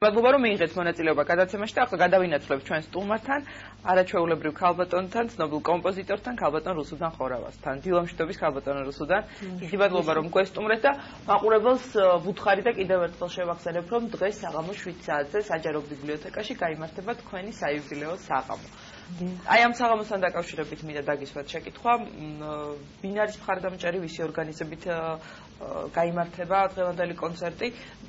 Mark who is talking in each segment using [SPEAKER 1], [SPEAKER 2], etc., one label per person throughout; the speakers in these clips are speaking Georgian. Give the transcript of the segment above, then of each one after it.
[SPEAKER 1] მადლობა რომ მიიღეთ მონაწილეობა გადაცემაში და ახლა გადავინაცვლებთ ჩვენ სტუმართან, არაჩვეულებრივ ქალბატონთან, ცნობილ კომპოზიტორთან, ქალბატონ რუსუდან ხორავასთან. დილამშვიდობის ქალბატონ რუსუდან. დიდი მადლობა რომ გვესტუმრეთ და მაყურებელს ვუთხარი და კიდევ ერთხელ შევახსენებ რომ დღეს საღამოს 7 საათზე საჯარო ბიბლიოთეკაში გაიმართება თქვენი საიუბილეო საღამო. Ai am საღამოსთან დაკავშირებით მინდა დაგისვათ შეკითხვა, ვინ არის მხარდამჭერი, ვისი ორგანიზებით გაიმართება დღევანდელი კონცერტი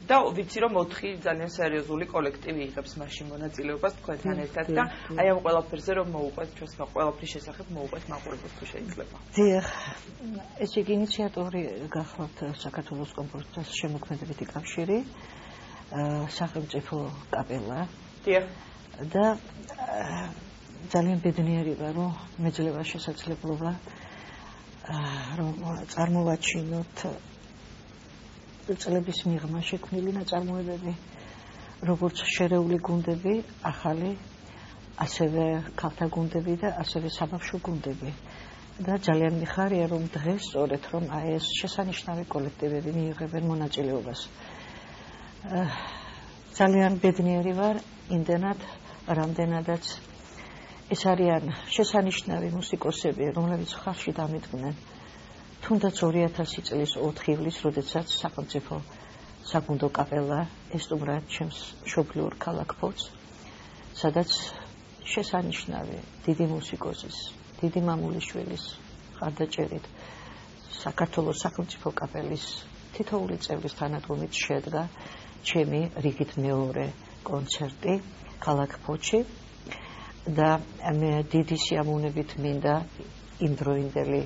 [SPEAKER 1] და ვიცი რომ 4 ძალიან სერიოზული კოლექტივი იღებს მაშინ მონაწილეობას თქვენთან ერთად და აი ამ ყველაფერზე რომ მოუყვეთ ჩვენს ყველაფრის შესახებ მოუყვეთ მაყურებელს თუ შეიძლება.
[SPEAKER 2] დიახ, ეს იგი ინიციატორი გახლავთ საქართველოს კომპოზიტორთა შემოქმედებითი კავშირი, სახელმწიფო კაპელა.
[SPEAKER 1] დიახ.
[SPEAKER 2] და ძალიან ბედნიერი ვარ რომ მეძლევა შესაძლებლობა რომ წარმოვაჩინოთ წლების მიღმა შექმნილი ნაწარმოებები, როგორც შერეული გუნდები, ახალი, ასევე ქალთა გუნდები და ასევე საბავშვო გუნდები. და ძალიან მიხარია რომ დღეს სწორედ რომ აი ეს შესანიშნავი კოლექტივები მიიღებენ მონაწილეობას. ძალიან ბედნიერი ვარ იმდენად, რამდენადაც ეს არიან შესანიშნავი მუსიკოსები, რომლებიც ხალხში დამიდგნენ. თუნდაც 2000 წლის 4 ივლისს, როდესაც სახელმწიფო საგუნდო კაპელა ესტუმრა ჩემს მშობლიურ ქალაქ ფოთს, სადაც შესანიშნავი დიდი მუსიკოსის, დიდი მამულიშვილის ხარდაჭერით საქართველოს სახელმწიფო კაპელის თითოეული წევრის თანადგომით შედგა ჩემი რიგით მეორე კონცერტი ქალაქ ფოთში. და მე დიდი სიამოვნებით მინდა იმდროინდელი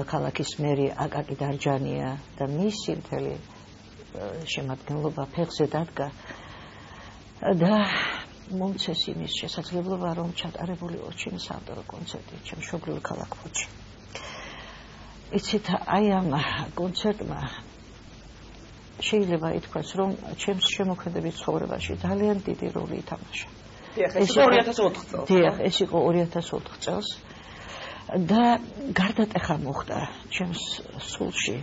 [SPEAKER 2] ქალაქის მერი აკაკი დარჯანია და მისი მთელი შემადგენლობა ფეხზე დადგა და მომცეს იმის შესაძლებლობა რომ ჩატარებულიყო ჩემი საავტორო კონცერტი ჩემს მშობლიურ ქალაქ ფოთში. იცით, აი ამ კონცერტმა შეიძლება ითქვას რომ ჩემს შემოქმედებით ცხოვრებაში ძალიან დიდი როლი ითამაშა.
[SPEAKER 1] ეს იყო 2004 წელს.
[SPEAKER 2] დიახ, ეს იყო 2004 წელს და გარდატეხა მოხდა ჩემს სულში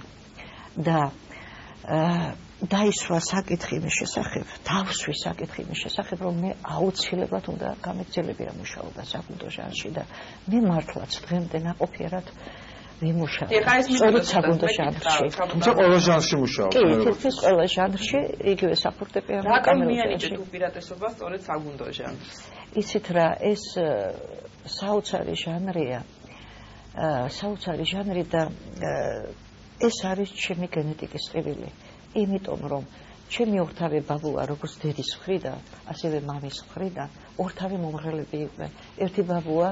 [SPEAKER 2] და დაისვა საკითხი იმის შესახებ, დავსვი საკითხი იმის შესახებ, რომ მე აუცილებლად უნდა გამეგრძელებია მუშაობა საგუნდო ჟანრში და მე მართლაც დღემდე ნაყოფიერად ვიმუშავე. სწორედ საგუნდო ჟანრში.
[SPEAKER 3] თუმცა ყველა ჟანრში მუშაობ.
[SPEAKER 2] კი, თითქმის ყველა ჟანრში, იგივე საფორტეპიანო
[SPEAKER 1] და კამერულ მიენიჭეთ უპირატესობა სწორედ საგუნდო ჟანრს.
[SPEAKER 2] იცით რა, ეს საოცარი ჟანრია. საოცარი ჟანრი და ეს არის ჩემი გენეტიკის ტკივილი. იმიტომ რომ ჩემი ორთავე ბაბუა როგორც დედის მხრიდან, ასევე მამის მხრიდან ორთავე მომღერლები იყვნენ. ერთი ბაბუა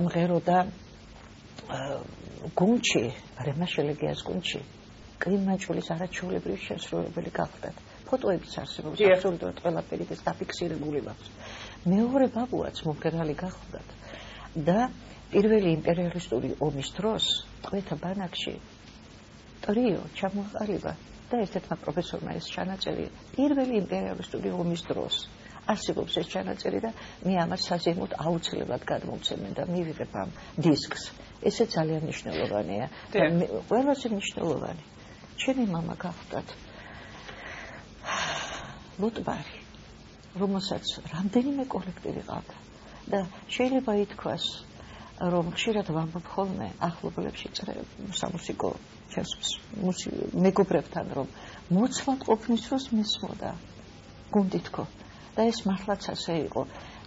[SPEAKER 2] მღეროდა გუნჩი, რემაშელეგიას გუნჩი, კლიმაჭულის არაჩვეულებრივი შესრულებელი გახლდათ. ფოტოებიც არსებობს, აბსოლუტურად ყველაფერი ეს დაფიქსირებული მაქვს. მეორე ბაბუაც მომღერალი გახლდათ და პირველი იმპერიალისტური ომის დროს ტყვეთა ბანაკში ტრიო ჩამოყალიბა და ერთ-ერთმა პროფესორმა ეს ჩანაწერი პირველი იმპერიალისტური ომის დროს არსებობს ეს ჩანაწერი და მე ამას საზეიმოდ აუცილებლად გადმოვცემენ და მივიღებ ამ დისკს. ესე ძალიან მნიშვნელოვანია. ყველაზე მნიშვნელოვანი ჩემი მამა გახლდათ ლოტბარი, რომელსაც რამდენიმე კოლექტივი ყავდა და შეიძლება ითქვას რომ ხშირად ვამბობ ხოლმე ახლობლებში სამუსიკო მეგობრებთან რომ მოცვალ ყოფნის დროს მესმოდა გუნდი თქო და ეს მართლაც ასე იყო.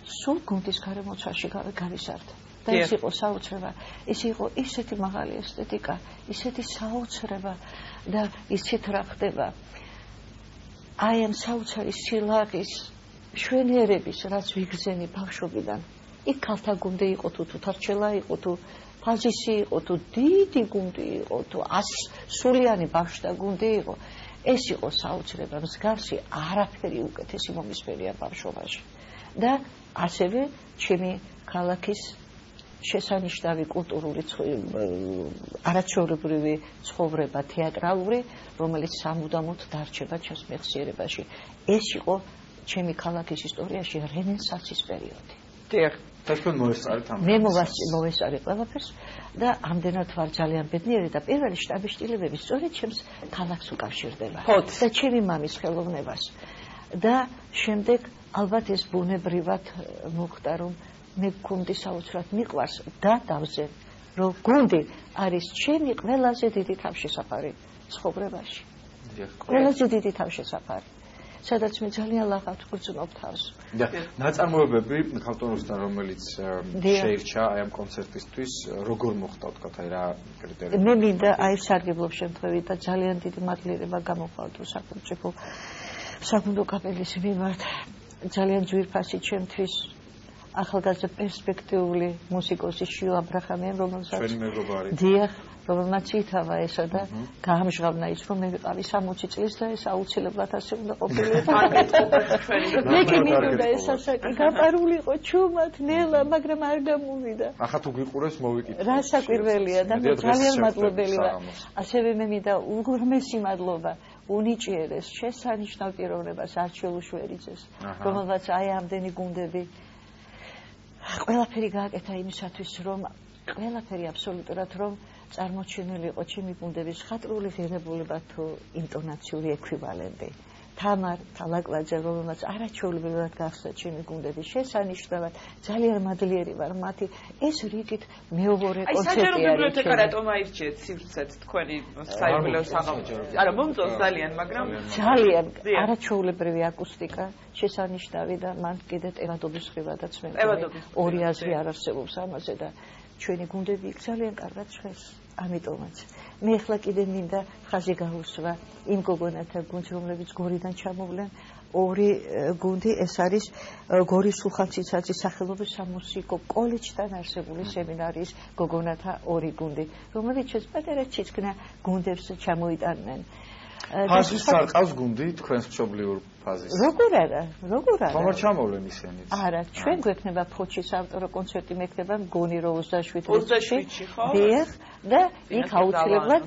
[SPEAKER 2] სულ გუნდის გარემოცვაში გავისართ და ეს იყო საოცრება. ეს იყო ისეთი მაღალი ესთეტიკა, ისეთი საოცრება და ისეთ რა ხდება აი ამ საოცარი სილაღის შვენიერების რაც ვიგრძენი ბავშვობიდან. იქ ქალთა გუნდი იყო თუ თუთარჩელა იყო თუ ფაზისი იყო თუ დიდი გუნდი იყო თუ სულიანი ბავშვთა გუნდი იყო. ეს იყო საოცრება, მსგავსი არაფერი უკეთესი მომისმენია ბავშვობაში. და ასევე ჩემი ქალაქის შესანიშნავი კულტურული არაჩვეულებრივი ცხოვრება თეატრალური, რომელიც სამუდამოდ დარჩება ჩემს მეხსიერებაში. ეს იყო ჩემი ქალაქის ისტორიაში რენესანსის პერიოდი.
[SPEAKER 1] დიახ.
[SPEAKER 3] თქვენ მოესწარეთ ამ.
[SPEAKER 2] მე მოვესწარი ყველაფერს და ამდენად ვარ ძალიან ბედნიერი და პირველი შტაბის-ჭილებები სწორედ ჩემს ქალაქს უკავშირდება და ჩემი მამის ხელოვნებას. და შემდეგ ალბათ ეს ბუნებრივად მოხდა რომ მე გუნდი საოცრად მიყვარს და დავზენ რომ გუნდი არის ჩემი ყველაზე დიდი თავშესაფარი ცხოვრებაში. ყველაზე დიდი თავშესაფარი. სადაც მე ძალიან ლაღავთ გრძნობ თავს.
[SPEAKER 3] და ნაწარმოებები ქალტონოსთან რომელიც შეირჩა აი ამ კონცერტისთვის როგორ მოხდა თქვათ აი რა კრიტერიუმი?
[SPEAKER 2] მე მინდა აი სარგებლობ შემთხვევით და ძალიან დიდი მადლიერება გამოვხატო საკუთო კაპელის მიმართ. ძალიან ძვირფასი ჩემთვის ახალგაზრდა პერსპექტიული მუსიკოსი შიო აბრაჰამიან რომელსაც
[SPEAKER 3] ჩვენი მეგობარი
[SPEAKER 2] დიახ რომელმაც ითავა ესა და გაამჟღავნა ის რომ მე ვიყავი 60 წლის და ეს აუცილებლად ასე უნდა ყოფილიყო. მე გინდა ეს ასაკი გაპარულიყო ჩუმად ნელა მაგრამ არ გამოვიდა.
[SPEAKER 3] ახლა თუ გიყურებს მოვიკითხე.
[SPEAKER 2] რა საკვირველია და მე ძალიან მადლობელი ვარ. ასევე მე მინდა უღრმესი მადლობა უნიჭიერეს შესანიშნავ პიროვნებას არჩილ უშველიძეს რომელმაც აი ამდენი გუნდები ყველაფერი გააკეთა იმისათვის რომ ყველაფერი აბსოლუტურად რომ წარმოჩენილი იყო ჩემი გუნდების ხატრული ღირებულება თუ ინტონაციური ექვივალენტი. თამარ თალაკვაძე რომელმაც არაჩვეულებრივად გახსნა ჩემი გუნდების შესანიშნავად ძალიან მადლიერი ვარ მათი ეს რიგით მეორე კონცერტი არის.
[SPEAKER 1] აი საჯარო ბიბლიოთეკა რატომ აირჩიეთ სივრცეთ თქვენი საიუბილეო საღამოზე? არა მომწონს ძალიან მაგრამ
[SPEAKER 2] ძალიან არაჩვეულებრივი აკუსტიკა შესანიშნავი და მან კიდე ტევადობის ხრივადაც მე ორი აზრი არ არსებობს ამაზე და ჩვენი გუნდები ძალიან კარგად შვეს. ამიტომაც მე ახლა კიდე მინდა ხაზი გაუსვა იმ გოგონათა გუნდს რომლებიც გორიდან ჩამოვლენ ორი გუნდი ეს არის გორის სულხან-ციცაძის სახელობის სამუსიკო კოლეჯთან არსებული სემინარიის გოგონათა ორი გუნდი რომლებიც ეს პატარა ციცკნა გუნდებს ჩამოიტანენ.
[SPEAKER 3] ფაზის არ ყავს გუნდი თქვენს მშობლიურ ფაზის?
[SPEAKER 2] როგორ არა?
[SPEAKER 3] ხომ არ ჩამოვლენ ისინიც?
[SPEAKER 2] არა, ჩვენ გვექნება ფოჩის ავტორო კონცერტი მექნება მგონი რომ
[SPEAKER 1] 27-ში ხო?
[SPEAKER 2] დიახ და იქ აუცილებლად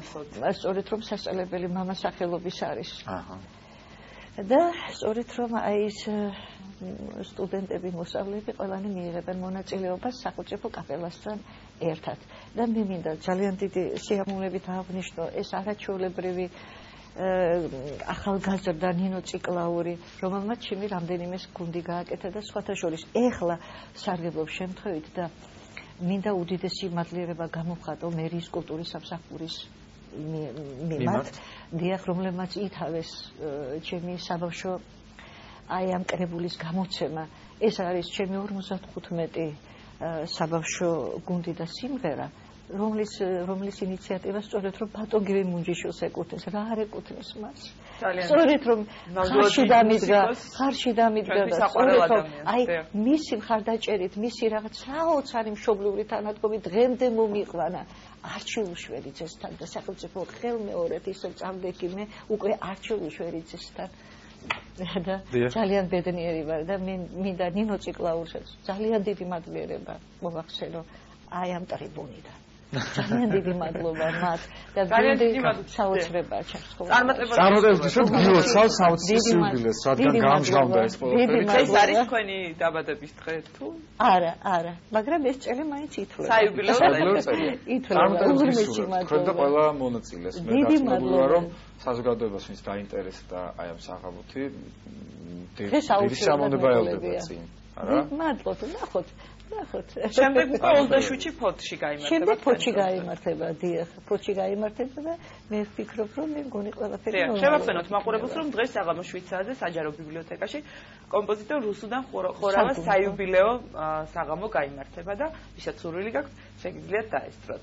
[SPEAKER 2] სწორედ რომ სასწავლებელი მამა სახელობის არის. აჰა. და სწორედ რომ აი ეს სტუდენტები მოსავლეები ყველანი მიიღებენ მონაწილეობას სახელმწიფო კაპელასთან ერთად. და მე მინდა ძალიან დიდი სიამოვნებით აღნიშნო ეს არაჩვეულებრივი ახალგაზრდა ნინო ციკლაური რომელმაც ჩემი რამდენიმე გუნდი გააკეთა და სხვათა შორის ეხლა სარგებლობ შემთხვევით და მინდა უდიდესი მადლიერება გამოვხატო მერის კულტურის სამსახურის მიმართ დიახ რომლებმაც ითავეს ჩემი საბავშვო აი ამ კრებულის გამოცემა ეს არის ჩემი 55 საბავშვო გუნდი და სიმღერა რომლის ინიციატივა სწორედ რომ ბატონგივი მუნჯიშვილს ეკუთვნის რა არ ეკუთვნის მას სწორედ რომ ხარში დამიდგა და სწორედ რომ აი მისი მხარდაჭერით მისი რაღაც საოცარი მშობლიური თანადგომი დღემდე მომიყვანა არჩილ უშველიძესთან და სახელმწიფო ხელმეორედ ისევ წამდეგი მე უკვე არჩილ უშველიძესთან და ძალიან ბედნიერი ვარ და მე მინდა ნინო ციკლაურსაც ძალიან დიდი მადლიერება მოვახსენო აი ამ ტრიბუნიდან ძალიან დიდი მადლობა მათ და დიდი საოცრებაა ჩემს
[SPEAKER 3] ცხოვრებაში. წარმატებისთვის გილოცავ 60 იუბილეს, რადგან გამჟღავნდა ეს ყველაფერი.
[SPEAKER 1] ეს არის თქვენი დაბადების დღე თუ?
[SPEAKER 2] არა, მაგრამ ეს წელი მაინც ითვლება.
[SPEAKER 1] საიუბილეო
[SPEAKER 2] წელი. ითვლება. უღრმესი მადლობა.
[SPEAKER 3] თქვენ და ყველა მონაწილეს მე გასწრებულა რომ საზოგადოებას ვინც დაინტერესდა აი ამ საღამოთი დიდი სამონდება ელოდება წინ. არა?
[SPEAKER 2] მადლობა, ნახოთ.
[SPEAKER 1] შემდეგ უკვე ოლდაშუჩი ფოთში გაიმართება.
[SPEAKER 2] შემდეგ ფოთში გაიმართება, დიახ, ფოთში გაიმართება და მე ვფიქრობ, რომ მე მგონი ყველაფერი
[SPEAKER 1] მოვა. შევახსენოთ მაყურებელს, რომ დღეს საღამო 7 საათზე საჯარო ბიბლიოთეკაში კომპოზიტორ რუსუდან ხორავას საიუბილეო საღამო გაიმართება და ვისაც სურვილი გაქვთ, შეგიძლიათ დაესწროთ.